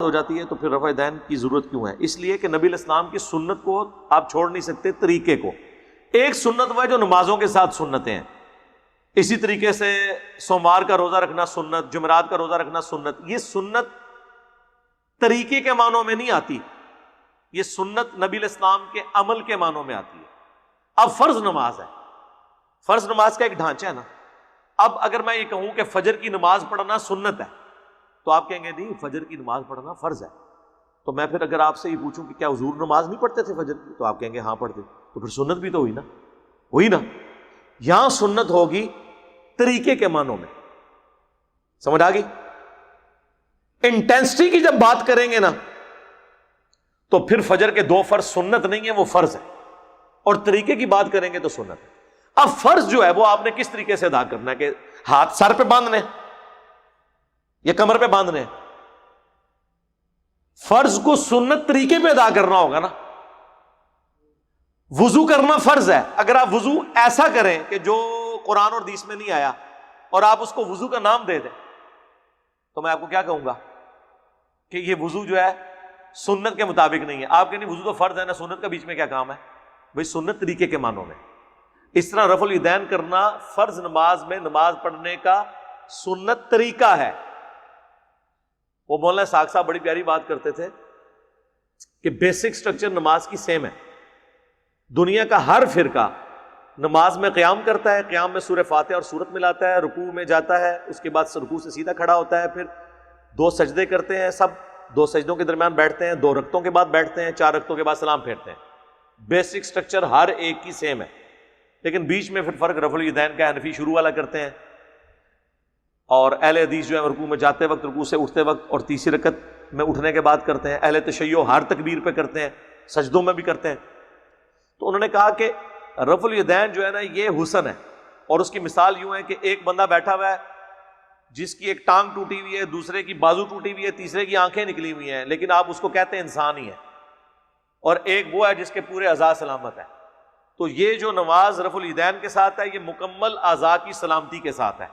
ہو جاتی ہے تو پھر رفع دین کی ضرورت کیوں ہے؟ اس لیے کہ نبی علیہ السلام کی سنت کو آپ چھوڑ نہیں سکتے، طریقے کو۔ ایک سنت وہ ہے جو نمازوں کے ساتھ سنتیں ہیں، اسی طریقے سے سوموار کا روزہ رکھنا سنت، جمعرات کا روزہ رکھنا سنت۔ یہ سنت طریقے کے معنوں میں نہیں آتی، یہ سنت نبی علیہ السلام کے عمل کے معنوں میں آتی ہے۔ اب فرض نماز ہے، فرض نماز کا ایک ڈھانچہ ہے نا۔ اب اگر میں یہ کہوں کہ فجر کی نماز پڑھنا سنت ہے تو آپ کہیں گے نہیں، فجر کی نماز پڑھنا فرض ہے۔ تو میں پھر اگر آپ سے یہ پوچھوں کہ کیا حضور نماز نہیں پڑھتے تھے فجر کی، تو آپ کہیں گے ہاں پڑھتے، تو پھر سنت بھی تو ہوئی نا۔ یہاں سنت ہوگی طریقے کے معنوں میں، سمجھ آ گئی؟ انٹینسٹی کی جب بات کریں گے نا تو پھر فجر کے 2 فرض سنت نہیں ہے، وہ فرض ہے، اور طریقے کی بات کریں گے تو سنت ہے۔ اب فرض جو ہے وہ آپ نے کس طریقے سے ادا کرنا ہے، کہ ہاتھ سر پہ باندھنے یا کمر پہ باندھنے؟ فرض کو سنت طریقے پہ ادا کرنا ہوگا نا۔ وضو کرنا فرض ہے، اگر آپ وضو ایسا کریں کہ جو قرآن اور حدیث میں نہیں آیا اور آپ اس کو وضو کا نام دے دیں تو میں آپ کو کیا کہوں گا کہ یہ وضو جو ہے سنت کے مطابق نہیں ہے۔ آپ کہیں وضو تو فرض ہے نا، سنت کا بیچ میں کیا کام ہے؟ بھائی سنت طریقے کے معنوں میں۔ اس طرح رفع الیدین کرنا فرض نماز میں نماز پڑھنے کا سنت طریقہ ہے۔ وہ مولانا اسحاق صاحب بڑی پیاری بات کرتے تھے کہ بیسک سٹرکچر نماز کی سیم ہے۔ دنیا کا ہر فرقہ نماز میں قیام کرتا ہے، قیام میں سورہ فاتحہ اور سورت ملاتا ہے، رکوع میں جاتا ہے، اس کے بعد رکوع سے سیدھا کھڑا ہوتا ہے، پھر 2 سجدے کرتے ہیں، سب 2 سجدوں کے درمیان بیٹھتے ہیں، 2 رکعتوں کے بعد بیٹھتے ہیں، 4 رکعتوں کے بعد سلام پھیرتے ہیں۔ بیسک سٹرکچر ہر ایک کی سیم ہے، لیکن بیچ میں پھر فرق رفع الیدین کا حنفی شروع والا کرتے ہیں، اور اہل حدیث جو ہے رکوع میں جاتے وقت، رکوع سے اٹھتے وقت اور تیسری رکعت میں اٹھنے کے بعد کرتے ہیں۔ اہل تشیع ہر تکبیر پہ کرتے ہیں، سجدوں میں بھی کرتے ہیں۔ تو انہوں نے کہا کہ رفع الیدین جو ہے نا یہ حسن ہے، اور اس کی مثال یوں ہے کہ ایک بندہ بیٹھا ہوا ہے جس کی ایک ٹانگ ٹوٹی ہوئی ہے، دوسرے کی بازو ٹوٹی ہوئی ہے، تیسرے کی آنکھیں نکلی ہوئی ہیں، لیکن آپ اس کو کہتے ہیں انسان ہی ہے، اور ایک وہ ہے جس کے پورے اعضاء سلامت ہیں۔ تو یہ جو نماز رفع الیدین کے ساتھ ہے یہ مکمل اعضاء کی سلامتی کے ساتھ ہے۔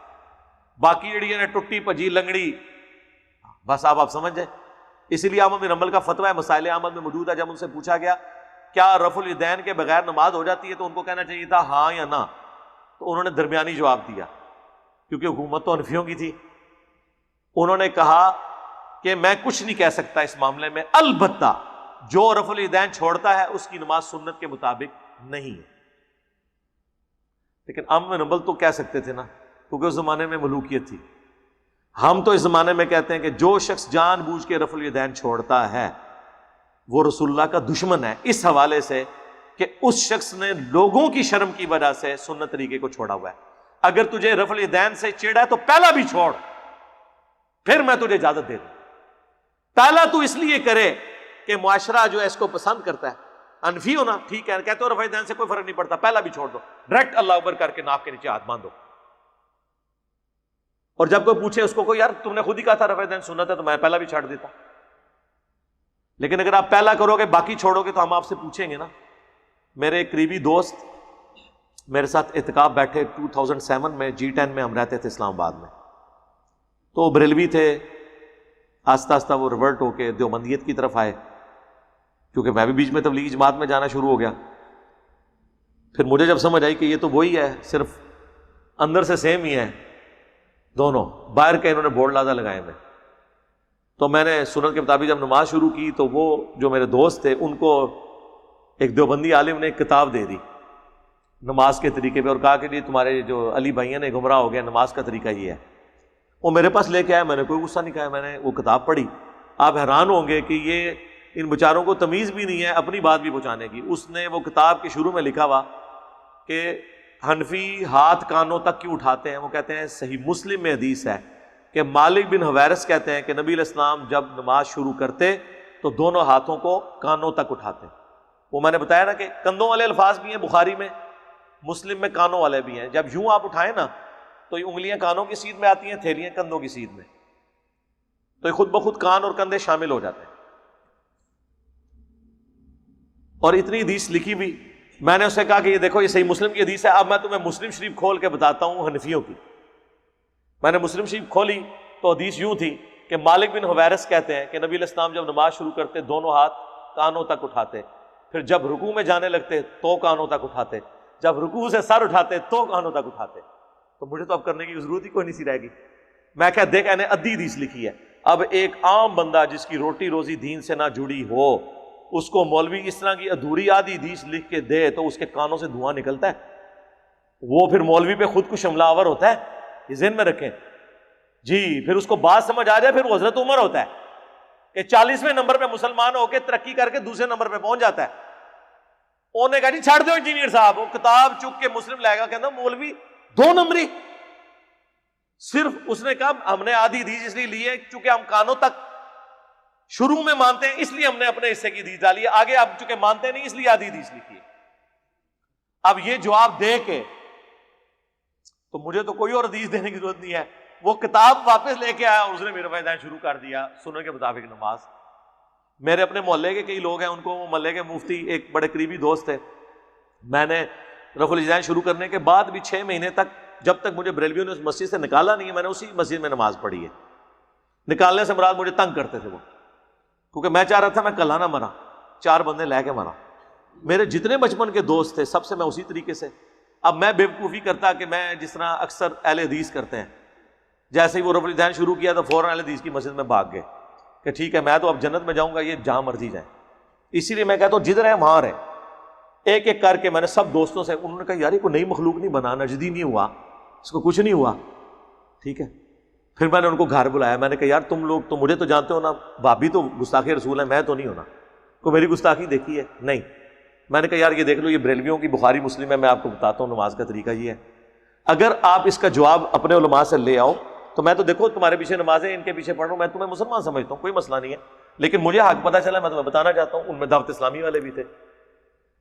باقی جڑی ہے ٹٹی پجی لنگڑی بس آپ سمجھ جائیں۔ اسی لیے احمد بن حنبل کا فتویٰ مسائل احمد میں موجود ہے، جب ان سے پوچھا گیا کیا رفع الیدین کے بغیر نماز ہو جاتی ہے تو ان کو کہنا چاہیے تھا ہاں یا نہ، تو انہوں نے درمیانی جواب دیا، کیونکہ حکومت تو حنفیوں کی تھی۔ انہوں نے کہا کہ میں کچھ نہیں کہہ سکتا اس معاملے میں، البتہ جو رفع الیدین چھوڑتا ہے اس کی نماز سنت کے مطابق نہیں ہے۔ لیکن احمد بن حنبل تو کہہ سکتے تھے نا، کیونکہ اس زمانے میں ملوکیت تھی۔ ہم تو اس زمانے میں کہتے ہیں کہ جو شخص جان بوجھ کے رفع الیدین چھوڑتا ہے وہ رسول اللہ کا دشمن ہے، اس حوالے سے کہ اس شخص نے لوگوں کی شرم کی وجہ سے سنت طریقے کو چھوڑا ہوا ہے۔ اگر تجھے رفع الیدین سے چڑھا ہے تو پہلا بھی چھوڑ، پھر میں تجھے اجازت دے دوں۔ پہلا تو اس لیے کرے کہ معاشرہ جو ہے اس کو پسند کرتا ہے، انفی ہونا ٹھیک ہے، کہتے ہو رفع الیدین سے کوئی فرق نہیں پڑتا، پہلا بھی چھوڑ دو، ڈائریکٹ اللہ اکبر کر کے ناک کے نیچے ہاتھ باندھو۔ اور جب کوئی پوچھے اس کو یار تم نے خود ہی کہا تھا رفع الیدین سنت ہے تو میں پہلا بھی چھاڑ دیتا۔ لیکن اگر آپ پہلا کرو گے باقی چھوڑو گے تو ہم آپ سے پوچھیں گے نا۔ میرے ایک قریبی دوست میرے ساتھ اعتکاف بیٹھے 2007 میں، G10 میں ہم رہتے تھے اسلام آباد میں، تو وہ بریلوی تھے، آہستہ آہستہ وہ ریورٹ ہو کے دیوبندیت کی طرف آئے، کیونکہ میں بھی بیچ میں تبلیغی جماعت میں جانا شروع ہو گیا۔ پھر مجھے جب سمجھ آئی کہ یہ تو وہی ہے، صرف اندر سے سیم ہی ہے دونوں، باہر کے انہوں نے بورڈ لازا لگائے ہوئے، تو میں نے سنت کے مطابق جب نماز شروع کی تو وہ جو میرے دوست تھے ان کو ایک دیوبندی عالم نے ایک کتاب دے دی نماز کے طریقے پہ، اور کہا کہ جی تمہارے جو علی بھائیاں نے گمراہ ہو گیا، نماز کا طریقہ یہ ہے۔ وہ میرے پاس لے کے آیا، میں نے کوئی غصہ نہیں کہا، میں نے وہ کتاب پڑھی۔ آپ حیران ہوں گے کہ یہ ان بیچاروں کو تمیز بھی نہیں ہے اپنی بات بھی پہنچانے کی۔ اس نے وہ کتاب کے شروع میں لکھا ہوا کہ حنفی ہاتھ کانوں تک کیوں اٹھاتے ہیں؟ وہ کہتے ہیں صحیح مسلم میں حدیث ہے کہ مالک بن حویرث کہتے ہیں کہ نبی علیہ السلام جب نماز شروع کرتے تو دونوں ہاتھوں کو کانوں تک اٹھاتے۔ وہ میں نے بتایا نا کہ کندھوں والے الفاظ بھی ہیں بخاری میں، مسلم میں کانوں والے بھی ہیں۔ جب یوں آپ اٹھائیں نا تو یہ انگلیاں کانوں کی سیدھ میں آتی ہیں، تھیلیاں کندھوں کی سیدھ میں، تو یہ خود بخود کان اور کندھے شامل ہو جاتے ہیں۔ اور اتنی حدیث لکھی بھی، میں نے اسے کہا کہ یہ دیکھو یہ صحیح مسلم کی حدیث ہے۔ اب میں تمہیں مسلم شریف کھول کے بتاتا ہوں حنفیوں کی۔ میں نے مسلم شریف کھولی تو حدیث یوں تھی کہ مالک بن حویرث کہتے ہیں کہ نبی علیہ السلام جب نماز شروع کرتے دونوں ہاتھ کانوں تک اٹھاتے، پھر جب رکوع میں جانے لگتے تو کانوں تک اٹھاتے، جب رکوع سے سر اٹھاتے تو کانوں تک اٹھاتے. تو مجھے تو اب کرنے کی ضرورت ہی کوئی نہیں سی رہے گی. میں کہا دیکھ نے ادھی حدیث لکھی ہے. اب ایک عام بندہ جس کی روٹی روزی دین سے نہ جڑی ہو، اس کو مولوی اس طرح کی ادھوری آدھی حدیث لکھ کے دے تو اس کے کانوں سے دھواں نکلتا ہے. وہ پھر مولوی پہ خود کش حملہ آور ہوتا ہے، یہ ذہن میں رکھیں جی. پھر اس کو بات سمجھ آ جائے پھر وہ حضرت عمر ہوتا ہے کہ 40ویں نمبر پہ مسلمان ہو کے ترقی کر کے دوسرے نمبر پہ پہنچ جاتا ہے. انہوں نے کہا جی چھاڑ دو انجینئر صاحب. وہ کتاب چک کے مسلم لائے گا، کہتا مولوی 2 نمبری. صرف اس نے کہا ہم نے آدھی حدیث اس لیے لی ہے چونکہ ہم کانوں تک شروع میں مانتے ہیں، اس لیے ہم نے اپنے حصے کی حدیث ڈالی ہے، آگے آپ چونکہ مانتے نہیں اس لیے آدھی حدیث لکھی ہے. اب یہ جواب دے کے تو مجھے تو کوئی اور حدیث دینے کی ضرورت نہیں ہے. وہ کتاب واپس لے کے آیا اور اس نے میرے فائدہ شروع کر دیا سنن کے مطابق نماز. میرے اپنے محلے کے کئی لوگ ہیں، ان کو محلے کے مفتی ایک بڑے قریبی دوست تھے. میں نے رفع الاذان شروع کرنے کے بعد بھی 6 مہینے تک، جب تک مجھے بریلویوں نے اس مسجد سے نکالا نہیں ہے، میں نے اسی مسجد میں نماز پڑھی ہے. نکالنے سے مراد مجھے تنگ کرتے تھے وہ، کیونکہ میں چاہ رہا تھا میں کلہ نہ مرا، 4 بندے لے کے مرا. میرے جتنے بچپن کے دوست تھے سب سے میں اسی طریقے سے. اب میں بیوقوفی کرتا کہ میں جس طرح اکثر اہل حدیث کرتے ہیں، جیسے ہی وہ رفع الاذان شروع کیا تو فوراً اہل حدیث کی مسجد میں بھاگ گئے کہ ٹھیک ہے میں تو اب جنت میں جاؤں گا، یہ جہاں مرضی جائیں. اسی لیے میں کہتا ہوں جدھر ہے وہاں رہے. ایک ایک کر کے میں نے سب دوستوں سے، انہوں نے کہا یار یہ کوئی نئی مخلوق نہیں بنا، نجدی نہیں ہوا، اس کو کچھ نہیں ہوا. ٹھیک ہے. پھر میں نے ان کو گھر بلایا، میں نے کہا یار تم لوگ تو مجھے تو جانتے ہو نا، بھابھی تو گستاخی رسول ہے، میں تو نہیں ہونا. کوئی میری گستاخی دیکھی ہے؟ نہیں. میں نے کہا یار یہ دیکھ لو، یہ بریلویوں کی بخاری مسلم ہے، میں آپ کو بتاتا ہوں نماز کا طریقہ یہ ہے. اگر آپ اس کا جواب اپنے علماء سے لے آؤ تو میں تو دیکھو تمہارے پیچھے نمازیں ان کے پیچھے پڑھ رہا ہوں، میں تمہیں مسلمان سمجھتا ہوں، کوئی مسئلہ نہیں ہے. لیکن مجھے حق پتہ چلا، میں تمہیں بتانا چاہتا ہوں. ان میں دعوت اسلامی والے بھی تھے.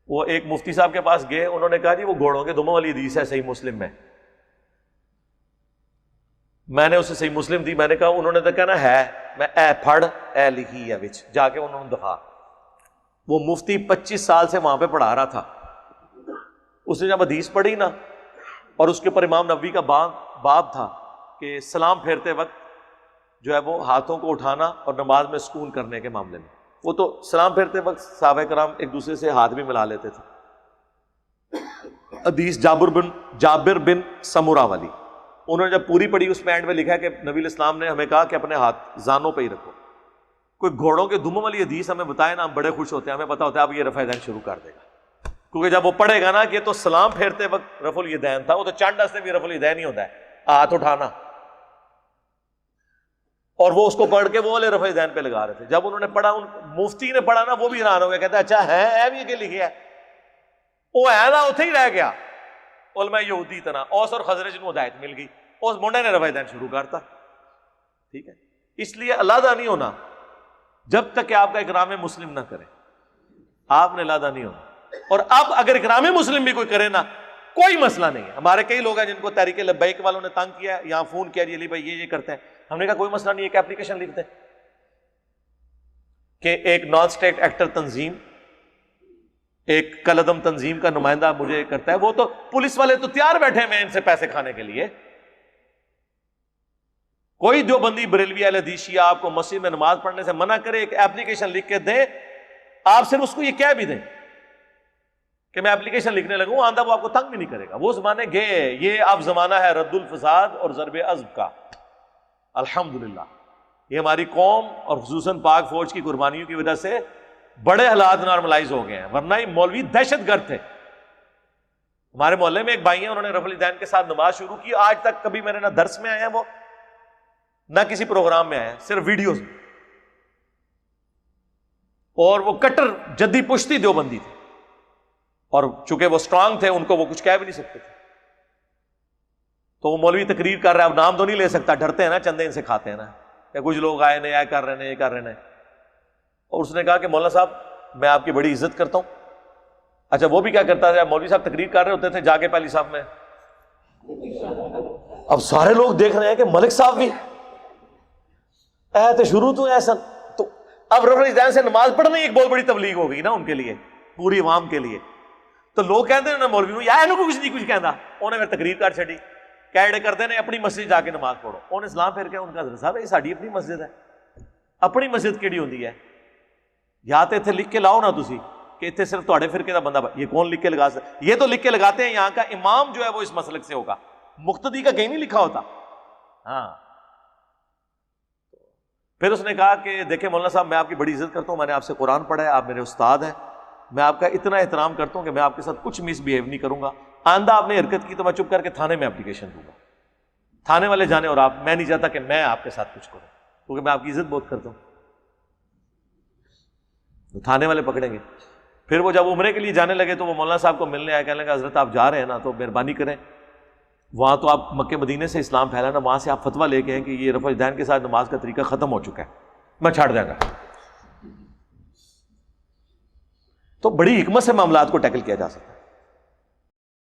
وہ ایک مفتی صاحب کے پاس گئے، انہوں نے کہا جی وہ گھوڑوں کے دموں والی حدیث ہے صحیح مسلم میں. میں نے اسے صحیح مسلم دی، میں نے کہا، انہوں نے تو کہنا ہے، میں اے پڑھ اے لکھی ہے وچ جا کے انہوں نے دکھا. وہ مفتی 25 سال سے وہاں پہ پڑھا رہا تھا. اس نے جب حدیث پڑھی نا، اور اس کے اوپر امام نبوی کا باب تھا کہ سلام پھیرتے وقت جو ہے وہ ہاتھوں کو اٹھانا اور نماز میں سکون کرنے کے معاملے میں، وہ تو سلام پھیرتے وقت صحابہ کرام ایک دوسرے سے ہاتھ بھی ملا لیتے تھے. حدیث جابر بن سمورہ والی، انہوں نے جب پوری پڑھی اس میں اینڈ میں لکھا ہے کہ نبی علیہ السلام نے ہمیں کہا کہ اپنے ہاتھ زانوں پہ ہی رکھو. کوئی گھوڑوں کے دموں والی حدیث ہمیں بتائے نا، ہم بڑے خوش ہوتے ہیں، ہمیں پتا ہوتا ہے اب یہ رفع الیدین شروع کر دے گا. کیونکہ جب وہ پڑھے گا نا کہ تو سلام پھیرتے وقت رفع الیدین تھا، وہ تو چانڈا سے بھی رفع الیدین ہی ہوتا ہے، ہاتھ اٹھانا. اور وہ اس کو پڑھ کے وہ والے رفع الیدین پہ لگا رہے تھے. جب انہوں نے پڑھا، مفتی نے پڑھا نا، وہ بھی حیران ہو گیا، کہتا ہے اچھا ہے بھی یہ کہ لکھے ہے. وہ ہے نا اتنے ہی رہ گیا. علماء یہودی طرح اوس اور خزرج کو ہدایت مل گئی، اس منڈے نے رفع الیدین شروع کرتا. ٹھیک ہے. اس لیے علیحدہ نہیں ہونا جب تک کہ آپ کا اکرام مسلم نہ کرے، آپ نے علیحدہ نہیں ہونا. اور اب اگر اکرام مسلم بھی کوئی کرے نا، کوئی مسئلہ نہیں ہے. ہمارے کئی لوگ ہیں جن کو تحریک لبیک والوں نے تنگ کیا، یہاں فون کیا جی علی بھائی یہ کرتے ہیں. ہم نے کہا کوئی مسئلہ نہیں ہے، ایک اپلیکیشن لکھ دیں کہ ایک نان اسٹیٹ ایکٹر تنظیم، ایک کلعدم تنظیم کا نمائندہ مجھے کرتا ہے. وہ تو پولیس والے تو تیار بیٹھے ہیں ان سے پیسے کھانے کے لیے. کوئی جو بندی بریلوی اہل حدیث شیعہ آپ کو مسجد میں نماز پڑھنے سے منع کرے، ایک اپلیکیشن لکھ کے دیں. آپ صرف اس کو یہ کہہ بھی دیں کہ میں اپلیکیشن لکھنے لگا ہوں، آندہ وہ آپ کو تنگ بھی نہیں کرے گا. وہ زمانے گئے. یہ اب زمانہ ہے رد الفساد اور ضرب عزب کا. الحمدللہ یہ ہماری قوم اور خصوصاً پاک فوج کی قربانیوں کی وجہ سے بڑے حالات نارملائز ہو گئے ہیں، ورنہ یہ مولوی دہشت گرد تھے. ہمارے محلے میں ایک بھائی ہیں، انہوں نے رفع الیدین کے ساتھ نماز شروع کی. آج تک کبھی میرے نہ درس میں آئے ہیں وہ، نہ کسی پروگرام میں آئے ہیں، صرف ویڈیوز میں. اور وہ کٹر جدی پشتی دیوبندی تھے، اور چونکہ وہ سٹرانگ تھے ان کو وہ کچھ کہہ بھی نہیں سکتے تھے. تو وہ مولوی تقریر کر رہا ہے، اب نام تو نہیں لے سکتا، ڈرتے ہیں نا، چندے ان سے کھاتے ہیں نا کہ کچھ لوگ آئے نہیں، کر رہے ہیں، یہ کر رہے ہیں. اور اس نے کہا کہ مولانا صاحب میں آپ کی بڑی عزت کرتا ہوں. اچھا وہ بھی کیا کرتا تھا، مولوی صاحب تقریر کر رہے ہوتے تھے، جا کے پہلی صاحب میں. اب سارے لوگ دیکھ رہے ہیں کہ ملک صاحب بھی تو شروع تو ایسا. تو اب رفع الیدین سے نماز پڑھنا ایک بہت بڑی تبلیغ ہو گئی نا ان کے لیے، پوری عوام کے لیے. تو لوگ کہتے ہیں نا مولوی نو یا کچھ نہیں کچھ کہندا، انہیں پھر تقریر کر چھڑی. کہڑے کرتے ہیں اپنی مسجد جا کے نماز پڑھو. انہیں سلام پھر کے ان کا حضرت صاحب یہ ساری اپنی مسجد ہے. اپنی مسجد کیڑی ہوندی ہے؟ یا تو اتنے لکھ کے لاؤ نا تسی کہ اتنے صرف تھوڑے فرقے کا بندہ. یہ کون لکھ کے لگا سکتا؟ یہ تو لکھ کے لگاتے ہیں یہاں کا امام جو ہے وہ اس مسلک سے ہوگا, مقتدی کا کہیں نہیں لکھا ہوتا. ہاں پھر اس نے کہا کہ دیکھیں مولانا صاحب میں آپ کی بڑی عزت کرتا ہوں, میں نے آپ سے قرآن پڑھا ہے, آپ میرے استاد ہیں, میں آپ کا اتنا احترام کرتا ہوں کہ میں آپ کے ساتھ کچھ مس بہیو نہیں کروں گا. آئندہ آپ نے حرکت کی تو میں چپ کر کے تھانے میں اپلیکیشن دوں گا. تھانے والے جانے, اور آپ, میں نہیں چاہتا کہ میں آپ کے ساتھ کچھ کروں کیونکہ میں آپ کی عزت بہت کرتا ہوں. تو تھانے والے پکڑیں گے. پھر وہ جب عمرے کے لیے جانے لگے تو وہ مولانا صاحب کو ملنے آئے, کہنے لگا حضرت آپ جا رہے ہیں نا تو مہربانی کریں, وہاں تو آپ مکے مدینے سے اسلام پھیلانا, وہاں سے آپ فتویٰ لے کے ہیں کہ یہ رفع الیدین کے ساتھ نماز کا طریقہ ختم ہو چکا ہے, میں چھاڑ دیا گا. تو بڑی حکمت سے معاملات کو ٹیکل کیا جا سکتا ہے.